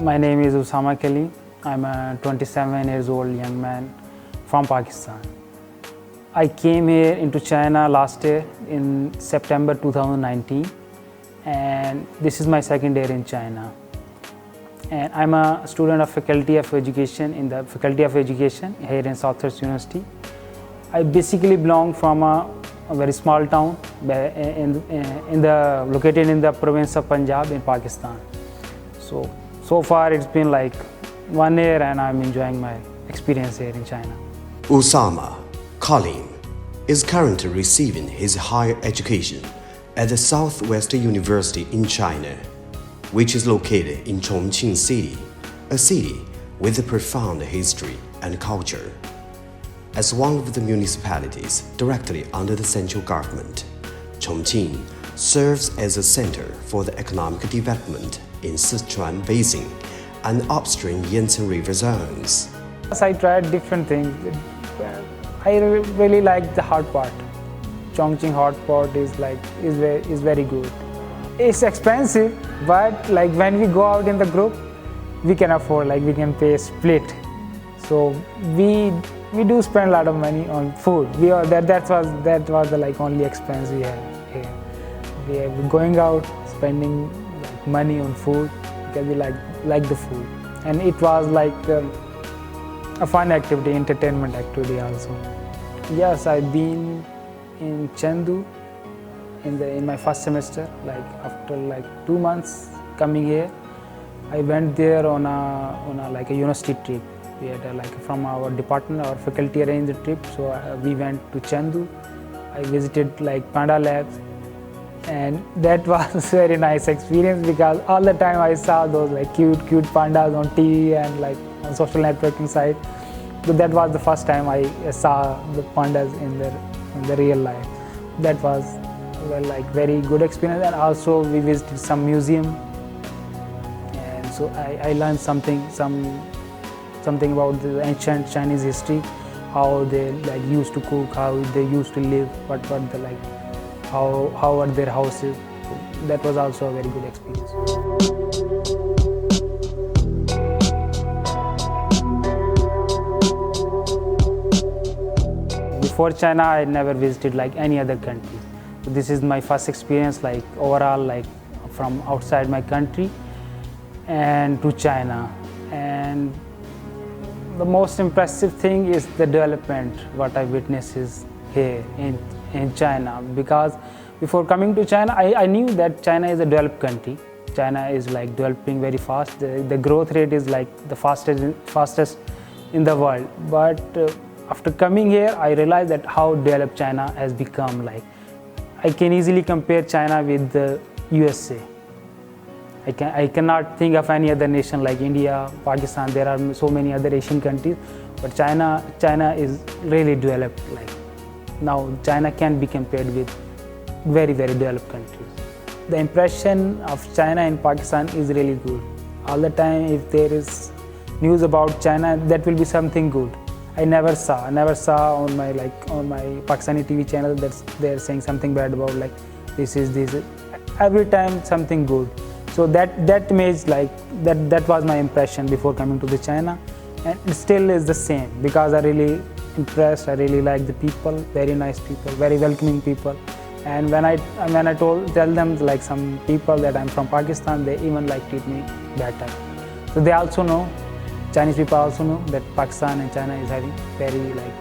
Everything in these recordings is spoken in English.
My name is Usama Kalim. I'm a 27 years old young man from Pakistan. I came here into China last year in September 2019, and this is my second year in China. And I'm a student of Faculty of Education in the Faculty of Education here in Southwest University. I basically belong from a very small town located in the province of Punjab in Pakistan. So far it's been like 1 year and I'm enjoying my experience here in China. Usama Kalim is currently receiving his higher education at the Southwest University in China, which is located in Chongqing City, a city with a profound history and culture. As one of the municipalities directly under the central government, Chongqing serves as a center for the economic development in Sichuan Basin and upstream Yangtze River zones. I tried different things. I really like the hot pot. Chongqing hot pot is very good. It's expensive, but like when we go out in the group, we can afford, like we can pay split. So we do spend a lot of money on food. That was the like only expense we had here. We are going out, spending like money on food because we like the food, and it was like a fun activity, entertainment activity also. Yes, I've been in Chengdu in my first semester. Like after like 2 months coming here, I went there on a like a university trip. We had like from our department, our faculty arranged the trip, so we went to Chengdu. I visited like panda labs, and that was a very nice experience because all the time I saw those like cute pandas on TV and like on social networking site. But that was the first time I saw the pandas in the real life. That was like very good experience, and also we visited some museum, and so I learned something about the ancient Chinese history, how they like used to cook, how they used to live, what were the like, how are their houses. So that was also a very good experience. Before China, I never visited like any other country. So this is my first experience, like overall, like from outside my country and to China. And the most impressive thing is the development what I witnessed is here in China, because before coming to China, I knew that China is a developed country. China is like developing very fast. The growth rate is like the fastest in the world. But after coming here, I realized that how developed China has become. Like I can easily compare China with the USA. I cannot think of any other nation like India, Pakistan. There are so many other Asian countries, but China is really developed. Like now, China can be compared with very developed countries. The impression of China in Pakistan is really good. All the time, if there is news about China, that will be something good. I never saw on my Pakistani TV channel that they're saying something bad about like this. Every time something good. So that image, like that was my impression before coming to the China, and it still is the same because I really impressed. I really like the people, very nice people, very welcoming people. And when I tell them like some people that I'm from Pakistan, they even like treat me better. So they also know, Chinese people also know that Pakistan and China is having very like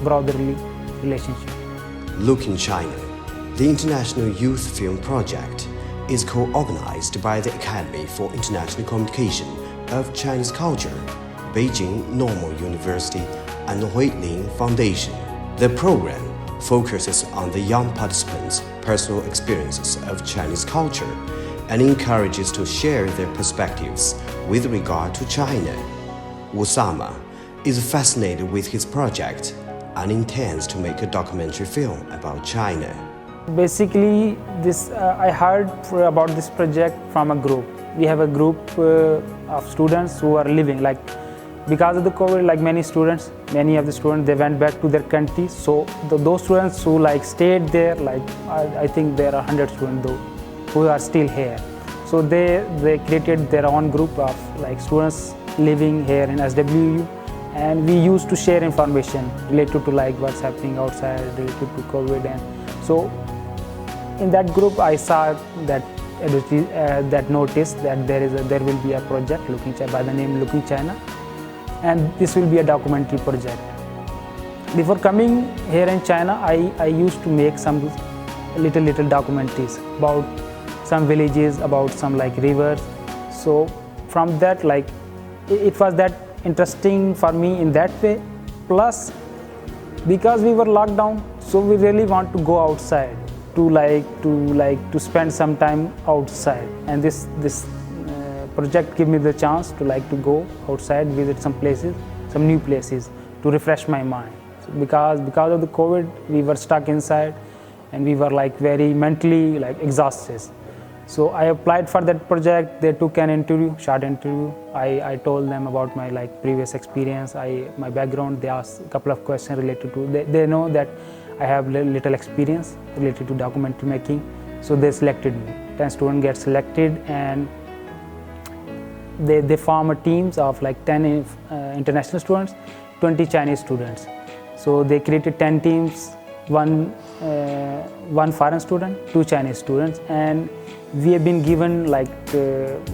brotherly relationship. Look in China, the International Youth Film Project is co-organized by the Academy for International Communication of Chinese Culture, Beijing Normal University, and Huilin Foundation. The program focuses on the young participants' personal experiences of Chinese culture and encourages to share their perspectives with regard to China. Usama is fascinated with his project and intends to make a documentary film about China. Basically, I heard about this project from a group. We have a group of students who are living like because of the COVID. Like many of the students, they went back to their country. So those students who like stayed there, like I think there are 100 students though, who are still here. So they created their own group of like students living here in SWU, and we used to share information related to like what's happening outside related to COVID. And so in that group I saw that that notice that there will be a project by the name Looking China, and this will be a documentary project. Before coming here in China, I used to make some little documentaries about some villages, about some like rivers. So from that, like it was that interesting for me in that way. Plus, because we were locked down, so we really want to go outside to spend some time outside. And this project gave me the chance to go outside, visit some places, some new places, to refresh my mind. So because of the COVID, we were stuck inside, and we were like very mentally exhausted. So I applied for that project. They took an interview, short interview. I told them about my previous experience, my background. They asked a couple of questions related to. They know that I have little experience related to documentary making. So they selected me. 10 students get selected, and they form a teams of 10 international students, 20 Chinese students. So they created 10 teams, one foreign student, 2 Chinese students, and we have been given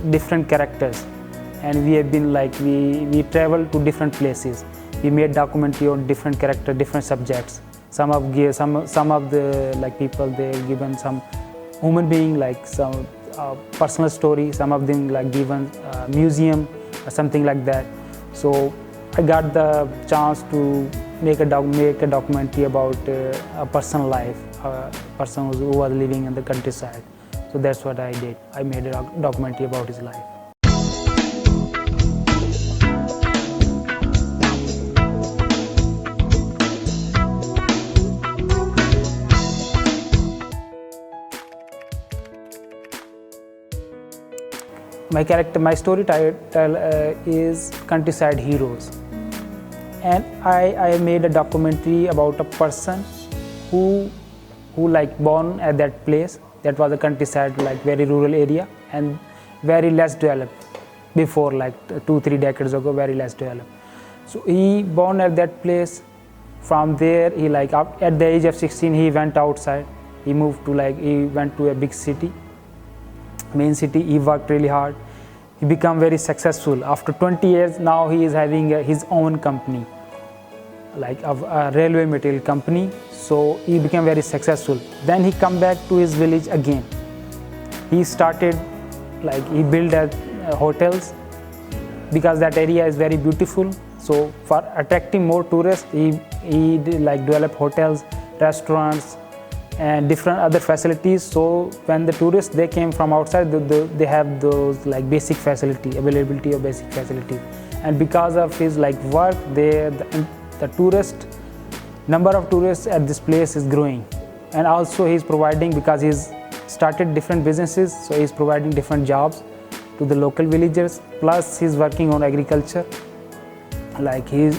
different characters, and we have been we traveled to different places. We made documentary on different characters, different subjects. Some of the people, they given some human being, some personal story. Some of them given museum or something like that. So I got the chance to make a documentary about a person's life, a person who was living in the countryside. So that's what I did. I made a documentary about his life. My story title is Countryside Heroes. And I made a documentary about a person who born at that place. That was a countryside, very rural area, and very less developed before, 2-3 decades ago, very less developed. So he born at that place. From there, he at the age of 16, he went outside. He moved to he went to a big city, main city. He worked really hard. He became very successful. After 20 years, now he is having his own company, a railway material company. So he became very successful. Then he come back to his village again. He started, he built hotels, because that area is very beautiful. So for attracting more tourists, he developed hotels, restaurants, and different other facilities. So when the tourists, they came from outside, they have those basic facility, availability of basic facilities. And because of his work, the number of tourists at this place is growing. And also he's providing, because he's started different businesses, so he's providing different jobs to the local villagers. Plus he's working on agriculture.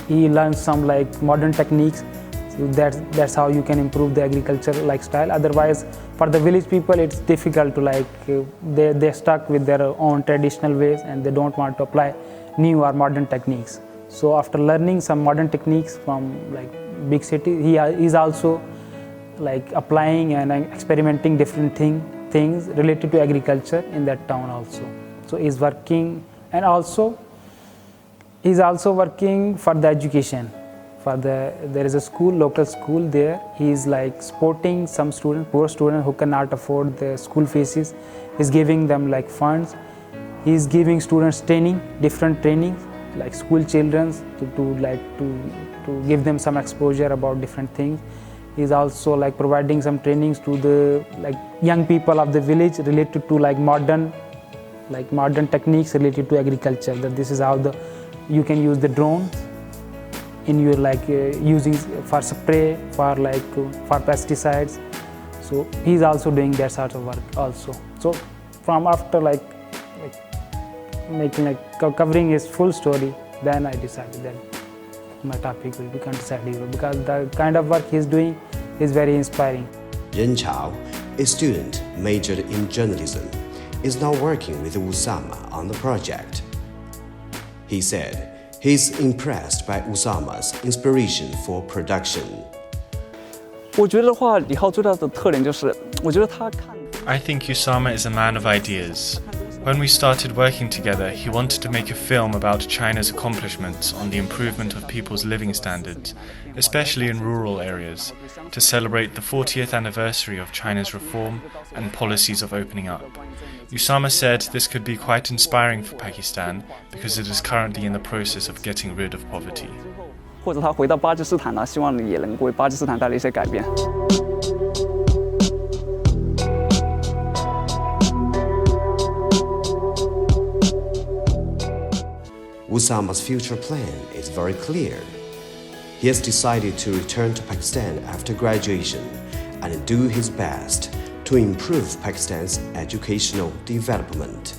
He learned some modern techniques. So that's how you can improve the agriculture lifestyle. Otherwise, for the village people, it's difficult to they're stuck with their own traditional ways, and they don't want to apply new or modern techniques. So after learning some modern techniques from big city, he is also applying and experimenting different things related to agriculture in that town also. So he's working, and also he's also working for the education. There is a school, local school there. He is supporting some students, poor students who cannot afford the school fees. He's giving them funds. He's giving students training, different trainings, school children to give them some exposure about different things. He's also providing some trainings to the young people of the village related to modern techniques related to agriculture. That this is how you can use the drone in your using for spray, for pesticides. So he's also doing that sort of work also. So from after making covering his full story, then I decided that my topic will be Countryside Hero, because the kind of work he's doing is very inspiring. Ren Chao, a student majored in journalism, is now working with Usama on the project. He said he's impressed by Usama's inspiration for production. 我觉得话，李浩最大的特点就是，我觉得他看。 I think Usama is a man of ideas. When we started working together, he wanted to make a film about China's accomplishments on the improvement of people's living standards, especially in rural areas, to celebrate the 40th anniversary of China's reform and policies of opening up. Usama said this could be quite inspiring for Pakistan because it is currently in the process of getting rid of poverty. 或者他回到巴基斯坦呢，希望也能为巴基斯坦带来一些改变。 Usama's future plan is very clear. He has decided to return to Pakistan after graduation and do his best to improve Pakistan's educational development.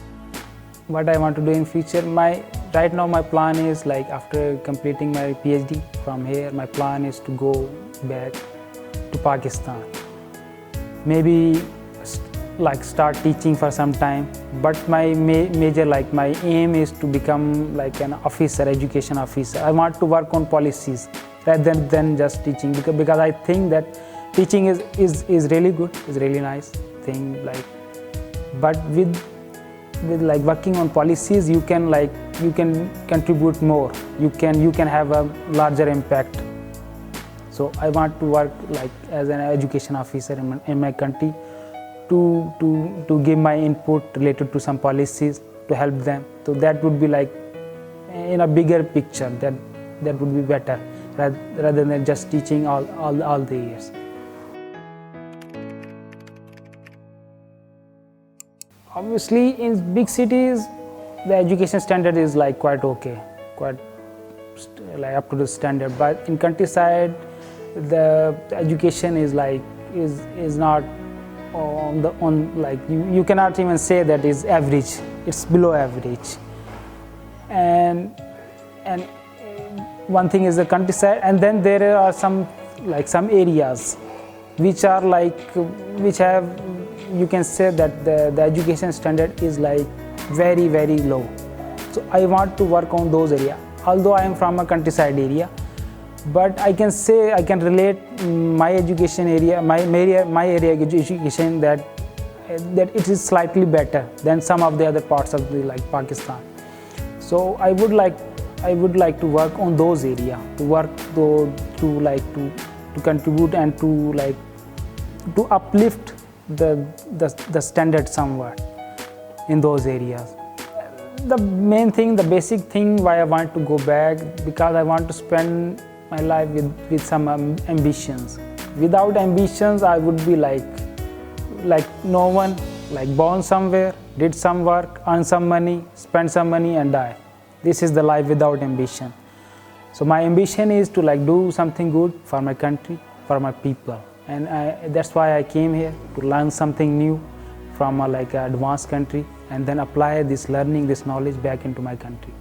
What I want to do in future, right now my plan is like after completing my PhD from here, my plan is to go back to Pakistan. Maybe like start teaching for some time, but my major, like my aim is to become like an officer, education officer. I want to work on policies rather than just teaching, because I think that teaching is really good, is really nice thing, like, but with like working on policies, you can contribute more, you can have a larger impact. So I want to work like as an education officer in my country, to give my input related to some policies to help them. So that would be like in a bigger picture, that would be better rather than just teaching all the years. Obviously, in big cities, the education standard is like quite okay, quite like up to the standard. But in countryside, the education is like is not like you cannot even say that is average. It's below average. And one thing is the countryside, and then there are some areas which are like which have, you can say that the education standard is like very low. So I want to work on those areas. Although I am from a countryside area, but I can say I can relate my education area, my area education, that it is slightly better than some of the other parts of the like Pakistan. So I would like to work on those areas, to contribute and to uplift the standard somewhat in those areas. The main thing, the basic thing why I want to go back, because I want to spend my life with some ambitions. Without ambitions, I would be like no one, like born somewhere, did some work, earn some money, spend some money and die. This is the life without ambition. So my ambition is to like do something good for my country, for my people. And that's why I came here, to learn something new from an advanced country, and then apply this learning, this knowledge back into my country.